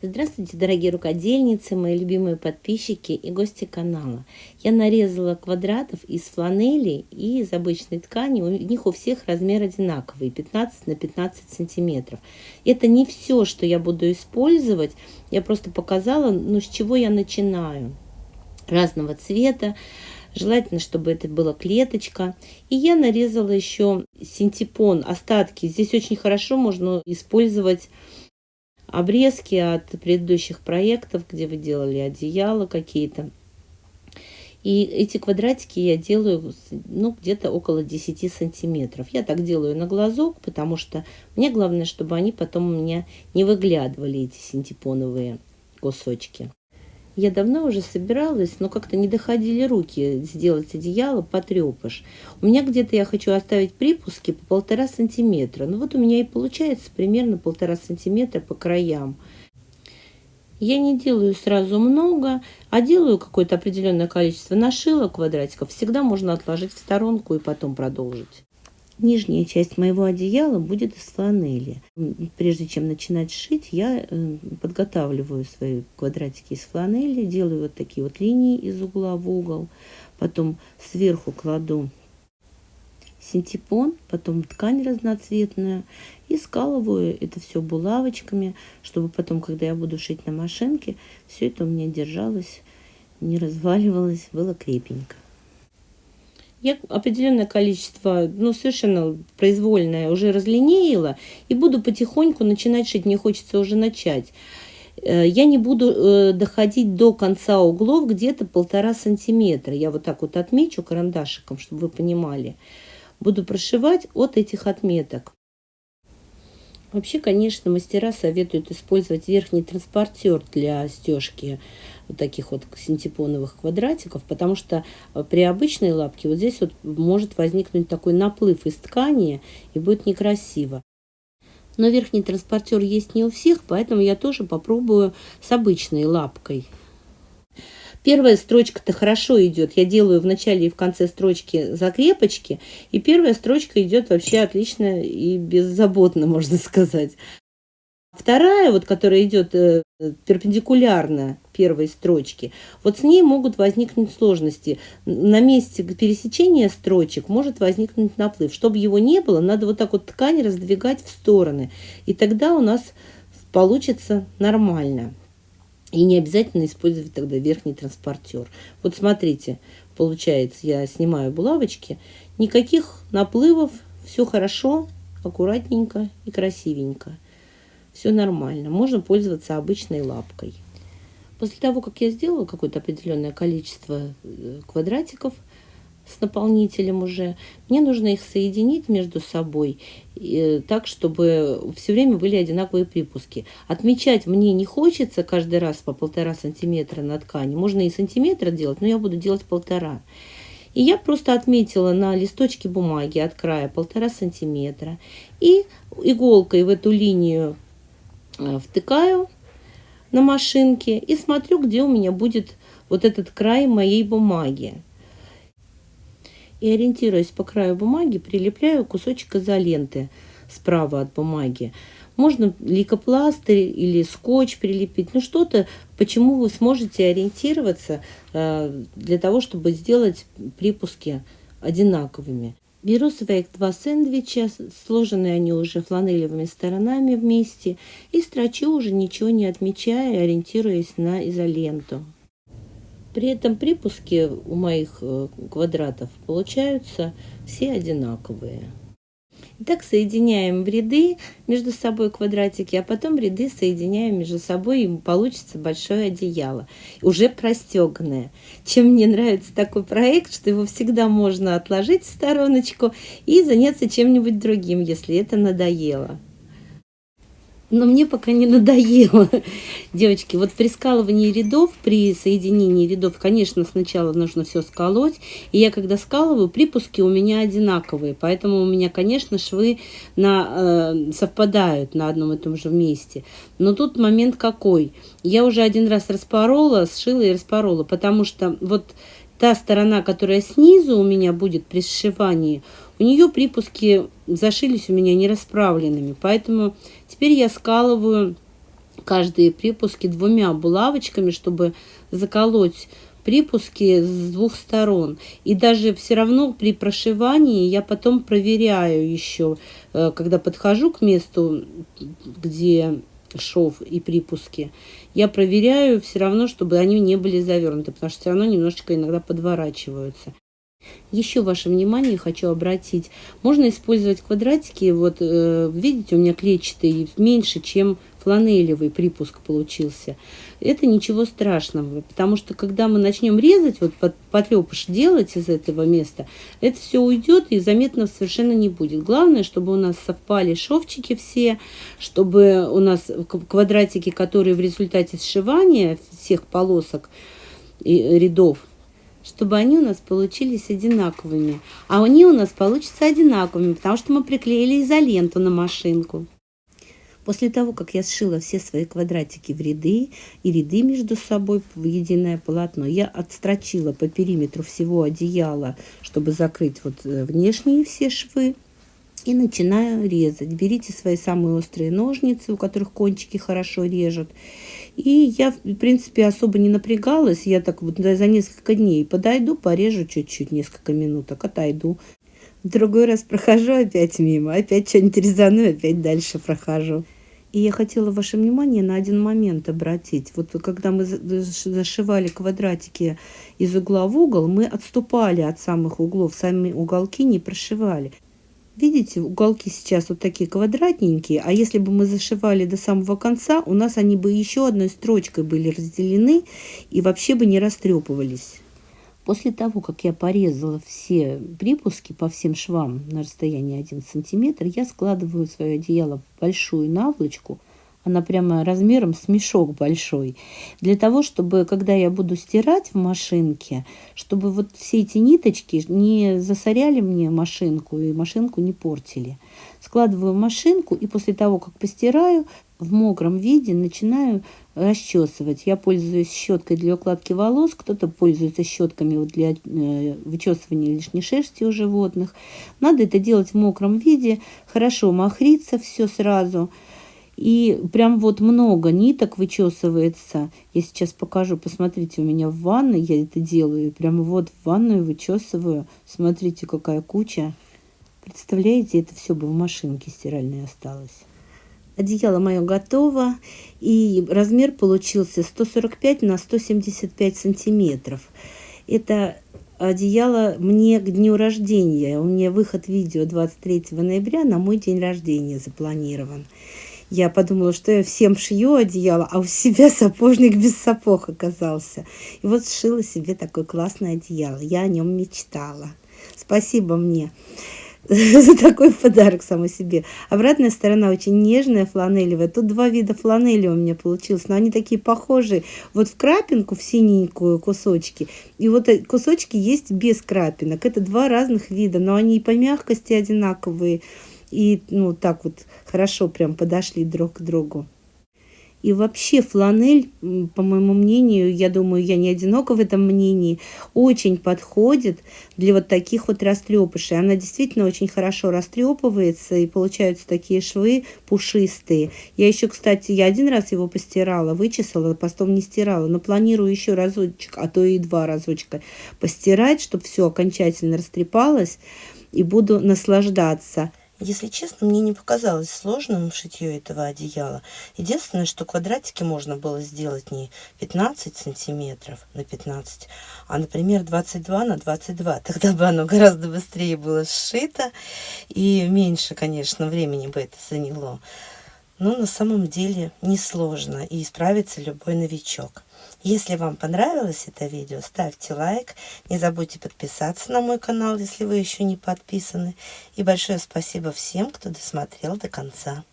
Здравствуйте, дорогие рукодельницы, мои любимые подписчики и гости канала. Я нарезала квадратов из фланели и из обычной ткани. У них у всех размер одинаковый, 15 на 15 сантиметров. Это не все, что я буду использовать. Я просто показала, с чего я начинаю. Разного цвета. Желательно, чтобы это была клеточка. И я нарезала еще синтепон, остатки. Здесь очень хорошо можно использовать обрезки от предыдущих проектов, где вы делали одеяла какие-то. И эти квадратики я делаю где-то около 10 сантиметров. Я так делаю на глазок, потому что мне главное, чтобы они потом у меня не выглядывали, эти синтепоновые кусочки. Я давно уже собиралась, но как-то не доходили руки сделать одеяло потрепыш. У меня где-то я хочу оставить припуски по 1,5 сантиметра. Вот у меня и получается примерно 1,5 сантиметра по краям. Я не делаю сразу много, а делаю какое-то определенное количество. Нашила квадратиков, всегда можно отложить в сторонку и потом продолжить. Нижняя часть моего одеяла будет из фланели. Прежде чем начинать шить, я подготавливаю свои квадратики из фланели, делаю вот такие вот линии из угла в угол, потом сверху кладу синтепон, потом ткань разноцветную и скалываю это все булавочками, чтобы потом, когда я буду шить на машинке, все это у меня держалось, не разваливалось, было крепенько. Я определенное количество, совершенно произвольное, уже разлинеила и буду потихоньку начинать шить. Мне хочется уже начать. Я не буду доходить до конца углов, где-то 1,5 сантиметра. Я вот так вот отмечу карандашиком, чтобы вы понимали. Буду прошивать от этих отметок. Вообще, конечно, мастера советуют использовать верхний транспортер для стежки вот таких вот синтепоновых квадратиков, потому что при обычной лапке вот здесь вот может возникнуть такой наплыв из ткани и будет некрасиво. Но верхний транспортер есть не у всех, поэтому я тоже попробую с обычной лапкой. Первая строчка-то хорошо идет. Я делаю в начале и в конце строчки закрепочки. И первая строчка идет вообще отлично и беззаботно, можно сказать. Вторая, вот, которая идет перпендикулярно первой строчке, вот с ней могут возникнуть сложности. На месте пересечения строчек может возникнуть наплыв. Чтобы его не было, надо вот так вот ткань раздвигать в стороны. И тогда у нас получится нормально. И не обязательно использовать тогда верхний транспортер. Вот смотрите, получается, я снимаю булавочки, никаких наплывов, все хорошо, аккуратненько и красивенько. Все нормально, можно пользоваться обычной лапкой. После того, как я сделала какое-то определенное количество квадратиков с наполнителем уже, мне нужно их соединить между собой так, чтобы все время были одинаковые припуски. Отмечать мне не хочется каждый раз по 1,5 сантиметра на ткани. Можно и сантиметр делать, но я буду делать 1,5. И я просто отметила на листочке бумаги от края 1,5 сантиметра. И иголкой в эту линию втыкаю на машинке и смотрю, где у меня будет вот этот край моей бумаги. И, ориентируясь по краю бумаги, прилепляю кусочек изоленты справа от бумаги. Можно лейкопластырь или скотч прилепить, что-то, почему вы сможете ориентироваться для того, чтобы сделать припуски одинаковыми. Беру своих 2 сэндвича, сложенные они уже фланелевыми сторонами вместе, и строчу уже ничего не отмечая, ориентируясь на изоленту. При этом припуски у моих квадратов получаются все одинаковые. Итак, соединяем в ряды между собой квадратики, а потом ряды соединяем между собой, и получится большое одеяло, уже простеганное. Чем мне нравится такой проект, что его всегда можно отложить в стороночку и заняться чем-нибудь другим, если это надоело. Но мне пока не надоело. Девочки, вот при скалывании рядов, при соединении рядов, конечно, сначала нужно все сколоть. И я когда скалываю, припуски у меня одинаковые. Поэтому у меня, конечно, швы совпадают на одном и том же месте. Но тут момент какой. Я уже один раз распорола, сшила и распорола. Потому что вот та сторона, которая снизу у меня будет при сшивании, у нее припуски зашились у меня не расправленными. Поэтому теперь я скалываю каждые припуски 2 булавочками, чтобы заколоть припуски с 2 сторон. И даже все равно при прошивании я потом проверяю еще, когда подхожу к месту, где шов и припуски, я проверяю все равно, чтобы они не были завернуты, потому что все равно немножечко иногда подворачиваются. Еще ваше внимание хочу обратить. Можно использовать квадратики. Вот видите, у меня клетчатый меньше, чем фланелевый припуск получился. Это ничего страшного, потому что когда мы начнем резать, вот потрепыш делать из этого места, это все уйдет и заметно совершенно не будет. Главное, чтобы у нас совпали шовчики все, чтобы у нас квадратики, которые в результате сшивания всех полосок и рядов, чтобы они у нас получились одинаковыми. А они у нас получатся одинаковыми, потому что мы приклеили изоленту на машинку. После того, как я сшила все свои квадратики в ряды и ряды между собой в единое полотно, я отстрочила по периметру всего одеяла, чтобы закрыть вот внешние все швы. И начинаю резать. Берите свои самые острые ножницы, у которых кончики хорошо режут. И я, в принципе, особо не напрягалась. Я так вот за несколько дней подойду, порежу чуть-чуть, несколько минуток, отойду. В другой раз прохожу опять мимо, опять что-нибудь резану, опять дальше прохожу. И я хотела ваше внимание на один момент обратить. Вот когда мы зашивали квадратики из угла в угол, мы отступали от самых углов, сами уголки не прошивали. Видите, уголки сейчас вот такие квадратненькие, а если бы мы зашивали до самого конца, у нас они бы еще одной строчкой были разделены и вообще бы не растрепывались. После того, как я порезала все припуски по всем швам на расстоянии 1 сантиметр, я складываю свое одеяло в большую наволочку. Она прямо размером с мешок большой. Для того, чтобы, когда я буду стирать в машинке, чтобы вот все эти ниточки не засоряли мне машинку и машинку не портили. Складываю в машинку и после того, как постираю, в мокром виде начинаю расчесывать. Я пользуюсь щеткой для укладки волос, кто-то пользуется щетками для вычесывания лишней шерсти у животных. Надо это делать в мокром виде, хорошо махрится все сразу. И прям вот много ниток вычесывается. Я сейчас покажу, посмотрите, у меня в ванной я это делаю. Прямо вот в ванную вычесываю. Смотрите, какая куча. Представляете, это все бы в машинке стиральной осталось. Одеяло мое готово. И размер получился 145 на 175 сантиметров. Это одеяло мне к дню рождения. У меня выход видео 23 ноября на мой день рождения запланирован. Я подумала, что я всем шью одеяло, а у себя сапожник без сапог оказался. И вот сшила себе такое классное одеяло. Я о нем мечтала. Спасибо мне за такой подарок самой себе. Обратная сторона очень нежная, фланелевая. Тут 2 вида фланели у меня получилось, но они такие похожие. Вот в крапинку, в синенькую кусочки. И вот кусочки есть без крапинок. Это 2 разных вида, но они и по мягкости одинаковые. И так вот хорошо прям подошли друг к другу. И вообще фланель, по моему мнению, я думаю, я не одинока в этом мнении, очень подходит для вот таких вот растрепышей. Она действительно очень хорошо растрепывается, и получаются такие швы пушистые. Я еще, кстати, я 1 раз его постирала, вычесала, потом не стирала, но планирую еще разочек, а то и 2 разочка постирать, чтобы все окончательно растрепалось, и буду наслаждаться. Если честно, мне не показалось сложным шитье этого одеяла. Единственное, что квадратики можно было сделать не 15 сантиметров на 15, а, например, 22 на 22. Тогда бы оно гораздо быстрее было сшито и меньше, конечно, времени бы это заняло. Но на самом деле несложно, и справится любой новичок. Если вам понравилось это видео, ставьте лайк. Не забудьте подписаться на мой канал, если вы еще не подписаны. И большое спасибо всем, кто досмотрел до конца.